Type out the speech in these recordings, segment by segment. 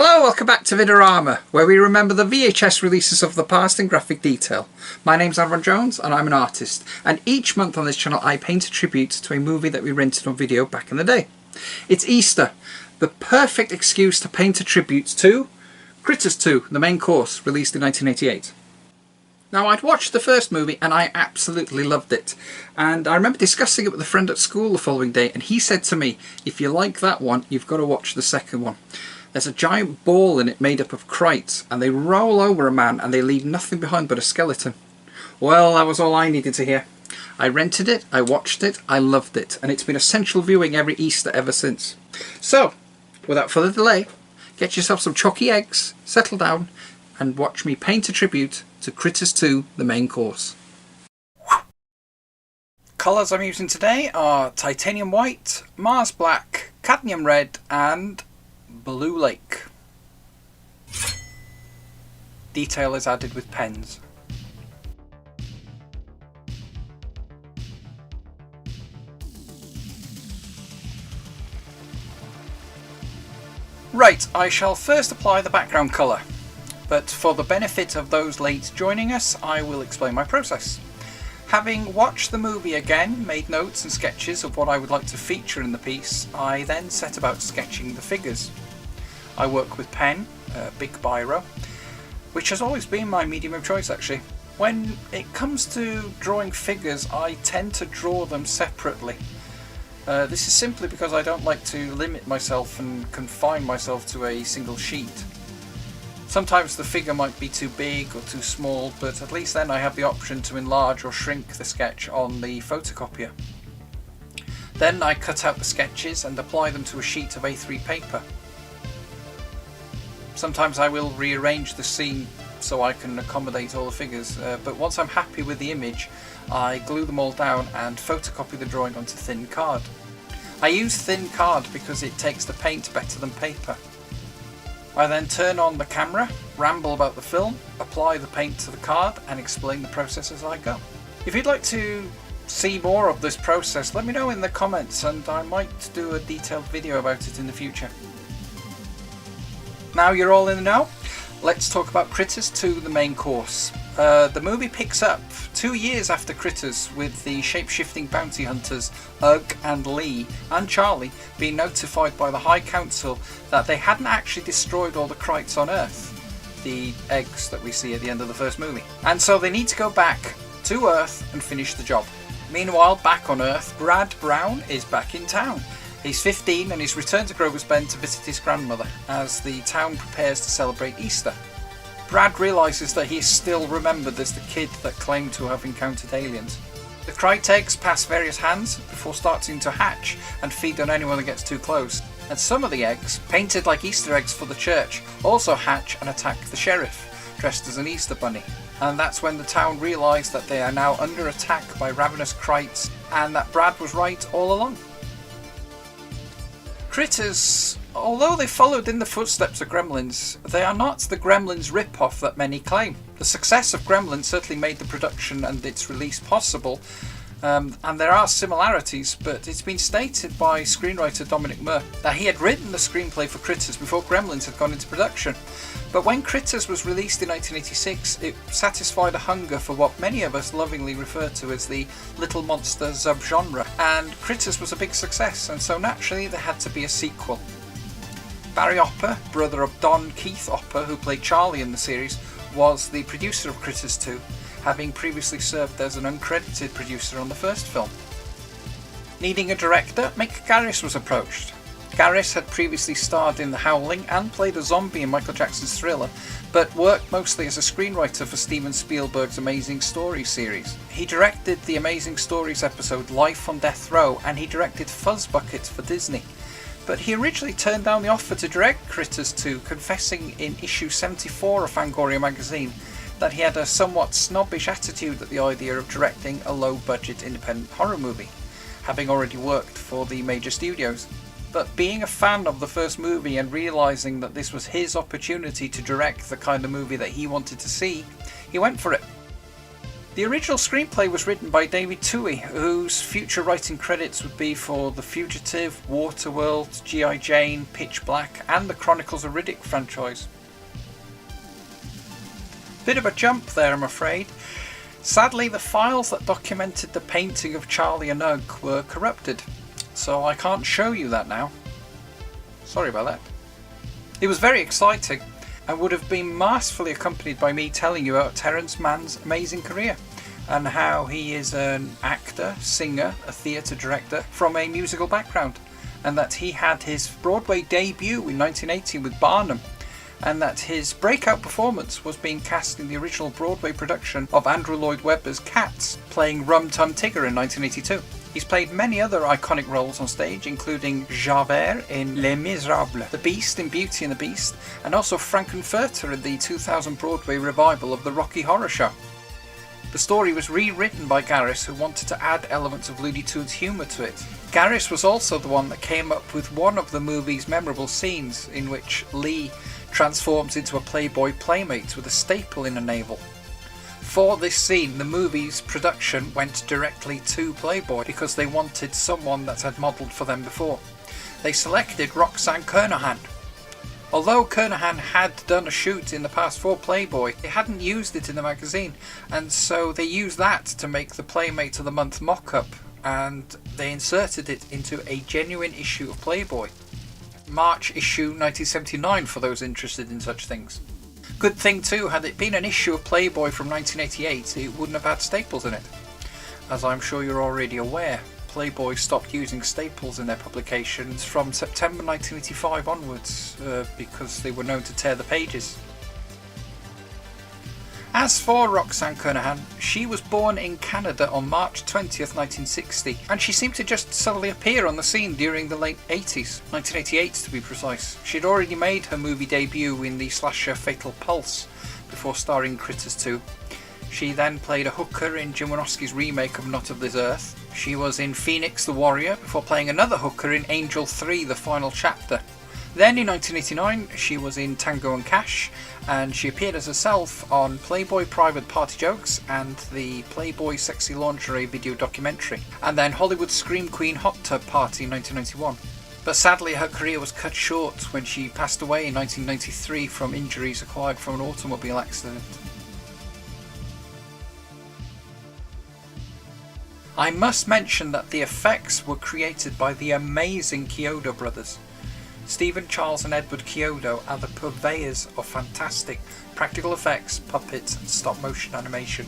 Hello, welcome back to VID-O-RAMA, where we remember the VHS releases of the past in graphic detail. My name's Aaron Jones and I'm an artist, and each month on this channel I paint a tribute to a movie that we rented on video back in the day. It's Easter, the perfect excuse to paint a tribute to Critters 2, the main course, released in 1988. Now, I'd watched the first movie and I absolutely loved it, and I remember discussing it with a friend at school the following day, and he said to me, if you like that one, you've got to watch the second one. There's a giant ball in it made up of krites, and they roll over a man and they leave nothing behind but a skeleton. Well, that was all I needed to hear. I rented it, I watched it, I loved it, and it's been essential viewing every Easter ever since. So, without further delay, get yourself some chalky eggs, settle down, and watch me paint a tribute to Critters 2, the main course. Colours I'm using today are titanium white, Mars black, cadmium red, and Blue Lake. Detail is added with pens. Right, I shall first apply the background colour, but for the benefit of those late joining us, I will explain my process. Having watched the movie again, made notes and sketches of what I would like to feature in the piece, I then set about sketching the figures. I work with pen, big biro, which has always been my medium of choice actually. When it comes to drawing figures, I tend to draw them separately. This is simply because I don't like to limit myself and confine myself to a single sheet. Sometimes the figure might be too big or too small, but at least then I have the option to enlarge or shrink the sketch on the photocopier. Then I cut out the sketches and apply them to a sheet of A3 paper. Sometimes I will rearrange the scene so I can accommodate all the figures, but once I'm happy with the image, I glue them all down and photocopy the drawing onto thin card. I use thin card because it takes the paint better than paper. I then turn on the camera, ramble about the film, apply the paint to the card and explain the process as I go. If you'd like to see more of this process, let me know in the comments and I might do a detailed video about it in the future. Now you're all in the know, let's talk about Critters 2, the main course. The movie picks up 2 years after Critters, with the shape-shifting bounty hunters Ugg and Lee and Charlie being notified by the High Council that they hadn't actually destroyed all the krites on Earth, the eggs that we see at the end of the first movie. And so they need to go back to Earth and finish the job. Meanwhile, back on Earth, Brad Brown is back in town. He's 15 and he's returned to Grover's Bend to visit his grandmother as the town prepares to celebrate Easter. Brad realises that he is still remembered as the kid that claimed to have encountered aliens. The krite eggs pass various hands before starting to hatch and feed on anyone that gets too close. And some of the eggs, painted like Easter eggs for the church, also hatch and attack the sheriff, dressed as an Easter bunny. And that's when the town realise that they are now under attack by ravenous krites and that Brad was right all along. Critters, although they followed in the footsteps of Gremlins, they are not the Gremlins rip-off that many claim. The success of Gremlins certainly made the production and its release possible, and there are similarities, but it's been stated by screenwriter Dominic Murr that he had written the screenplay for Critters before Gremlins had gone into production. But when Critters was released in 1986, it satisfied a hunger for what many of us lovingly refer to as the little monster subgenre, and Critters was a big success, and so naturally there had to be a sequel. Barry Opper, brother of Don Keith Opper, who played Charlie in the series, was the producer of Critters 2, having previously served as an uncredited producer on the first film. Needing a director, Mick Garris was approached. Garris had previously starred in The Howling and played a zombie in Michael Jackson's Thriller, but worked mostly as a screenwriter for Steven Spielberg's Amazing Stories series. He directed the Amazing Stories episode Life on Death Row, and he directed Fuzzbucket for Disney. But he originally turned down the offer to direct Critters 2, confessing in issue 74 of Fangoria magazine that he had a somewhat snobbish attitude at the idea of directing a low-budget independent horror movie, having already worked for the major studios. But being a fan of the first movie and realising that this was his opportunity to direct the kind of movie that he wanted to see, he went for it. The original screenplay was written by David Toohey, whose future writing credits would be for The Fugitive, Waterworld, G.I. Jane, Pitch Black, and the Chronicles of Riddick franchise. Bit of a jump there, I'm afraid. Sadly, the files that documented the painting of Charlie and Ugg were corrupted, so I can't show you that now. Sorry about that. It was very exciting, and would have been masterfully accompanied by me telling you about Terrence Mann's amazing career and how he is an actor, singer, a theatre director from a musical background, and that he had his Broadway debut in 1980 with Barnum, and that his breakout performance was being cast in the original Broadway production of Andrew Lloyd Webber's Cats, playing Rum Tum Tigger in 1982. He's played many other iconic roles on stage, including Javert in Les Miserables, the Beast in Beauty and the Beast, and also Frankenfurter in the 2000 Broadway revival of the Rocky Horror Show. The story was rewritten by Garris, who wanted to add elements of Looney Tunes humour to it. Garris was also the one that came up with one of the movie's memorable scenes in which Lee transforms into a Playboy playmate with a staple in her navel. For this scene, the movie's production went directly to Playboy because they wanted someone that had modelled for them before. They selected Roxanne Kernohan. Although Kernohan had done a shoot in the past for Playboy, they hadn't used it in the magazine, and so they used that to make the Playmate of the Month mock-up, and they inserted it into a genuine issue of Playboy. March issue 1979 for those interested in such things. Good thing too, had it been an issue of Playboy from 1988, it wouldn't have had staples in it. As I'm sure you're already aware, Playboy stopped using staples in their publications from September 1985 onwards, because they were known to tear the pages. As for Roxanne Kernohan, she was born in Canada on March 20th, 1960, and she seemed to just suddenly appear on the scene during the late 80s, 1988 to be precise. She'd already made her movie debut in the slasher Fatal Pulse, before starring Critters 2. She then played a hooker in Jim Wynorski's remake of Not of This Earth. She was in Phoenix the Warrior, before playing another hooker in Angel 3 The Final Chapter. Then in 1989 she was in Tango and Cash, and she appeared as herself on Playboy Private Party Jokes and the Playboy Sexy Lingerie video documentary, and then Hollywood Scream Queen Hot Tub Party in 1991. But sadly her career was cut short when she passed away in 1993 from injuries acquired from an automobile accident. I must mention that the effects were created by the amazing Chiodo Brothers. Stephen, Charles and Edward Chiodo are the purveyors of fantastic practical effects, puppets and stop motion animation.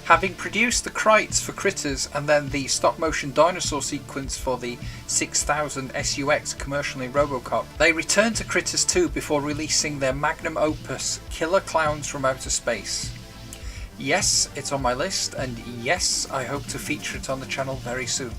Having produced the Krites for Critters and then the stop motion dinosaur sequence for the 6000 SUX commercial in Robocop, they returned to Critters 2 before releasing their magnum opus, Killer Clowns from Outer Space. Yes, it's on my list, and yes, I hope to feature it on the channel very soon.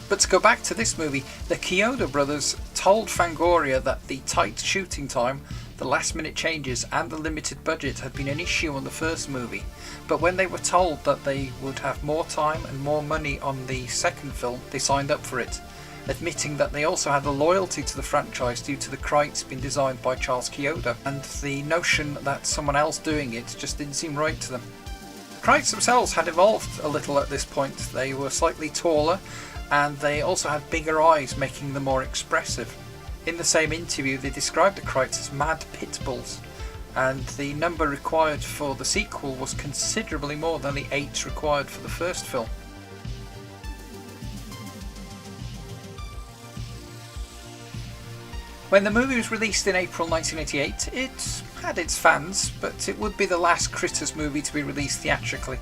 But to go back to this movie, the Chiodo Brothers told Fangoria that the tight shooting time, the last minute changes and the limited budget had been an issue on the first movie, but when they were told that they would have more time and more money on the second film, they signed up for it, admitting that they also had a loyalty to the franchise due to the Krites being designed by Charles Chiodo, and the notion that someone else doing it just didn't seem right to them. Krites themselves had evolved a little at this point. They were slightly taller, and they also had bigger eyes, making them more expressive. In the same interview they described the Krites as mad pit bulls, and the number required for the sequel was considerably more than the 8 required for the first film. When the movie was released in April 1988, it had its fans, but it would be the last Critters movie to be released theatrically.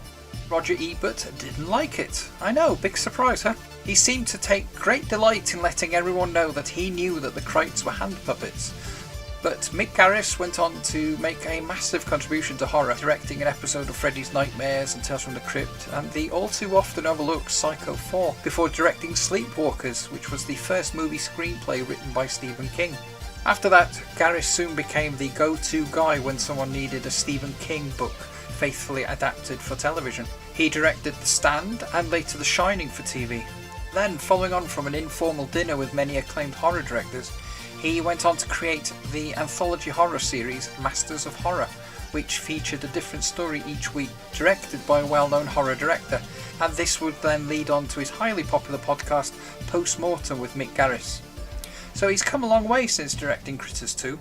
Roger Ebert didn't like it. I know, big surprise, huh? He seemed to take great delight in letting everyone know that he knew that the Krites were hand puppets. But Mick Garris went on to make a massive contribution to horror, directing an episode of Freddy's Nightmares and Tales from the Crypt and the all too often overlooked Psycho 4, before directing Sleepwalkers, which was the first movie screenplay written by Stephen King. After that, Garris soon became the go-to guy when someone needed a Stephen King book faithfully adapted for television. He directed The Stand and later The Shining for TV. Then, following on from an informal dinner with many acclaimed horror directors, he went on to create the anthology horror series Masters of Horror, which featured a different story each week, directed by a well-known horror director, and this would then lead on to his highly popular podcast Post-Mortem with Mick Garris. So he's come a long way since directing Critters 2.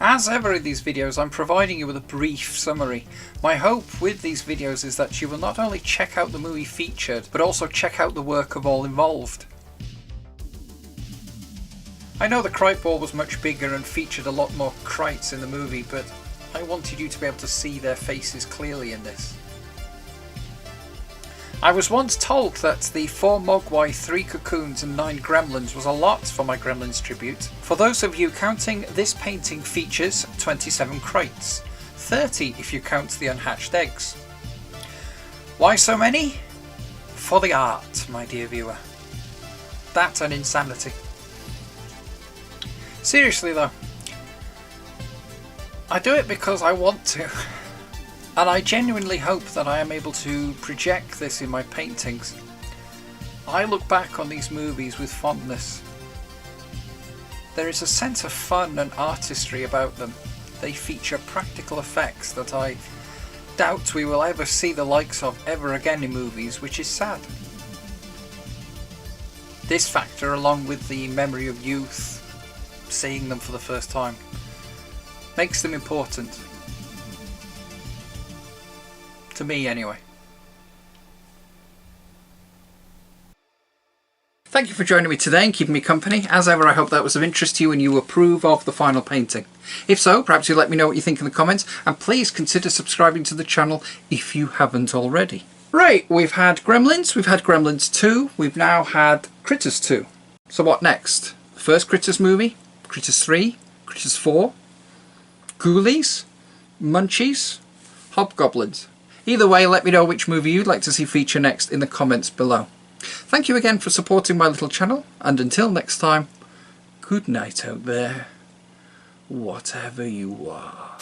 As ever in these videos, I'm providing you with a brief summary. My hope with these videos is that you will not only check out the movie featured, but also check out the work of all involved. I know the Krite Ball was much bigger and featured a lot more Krites in the movie, but I wanted you to be able to see their faces clearly in this. I was once told that the 4 Mogwai, 3 Cocoons and 9 Gremlins was a lot for my Gremlins tribute. For those of you counting, this painting features 27 Krites, 30 if you count the unhatched eggs. Why so many? For the art, my dear viewer. That and insanity. Seriously though, I do it because I want to. And I genuinely hope that I am able to project this in my paintings. I look back on these movies with fondness. There is a sense of fun and artistry about them. They feature practical effects that I doubt we will ever see the likes of ever again in movies, which is sad. This factor, along with the memory of youth, seeing them for the first time, makes them important. To me, anyway. Thank you for joining me today and keeping me company. As ever, I hope that was of interest to you and you approve of the final painting. If so, perhaps you let me know what you think in the comments, and please consider subscribing to the channel if you haven't already. Right, we've had Gremlins, we've had Gremlins 2, we've now had Critters 2. So what next? The first Critters movie? Critters 3? Critters 4? Ghoulies? Munchies? Hobgoblins? Either way, let me know which movie you'd like to see feature next in the comments below. Thank you again for supporting my little channel, and until next time, good night out there, whatever you are.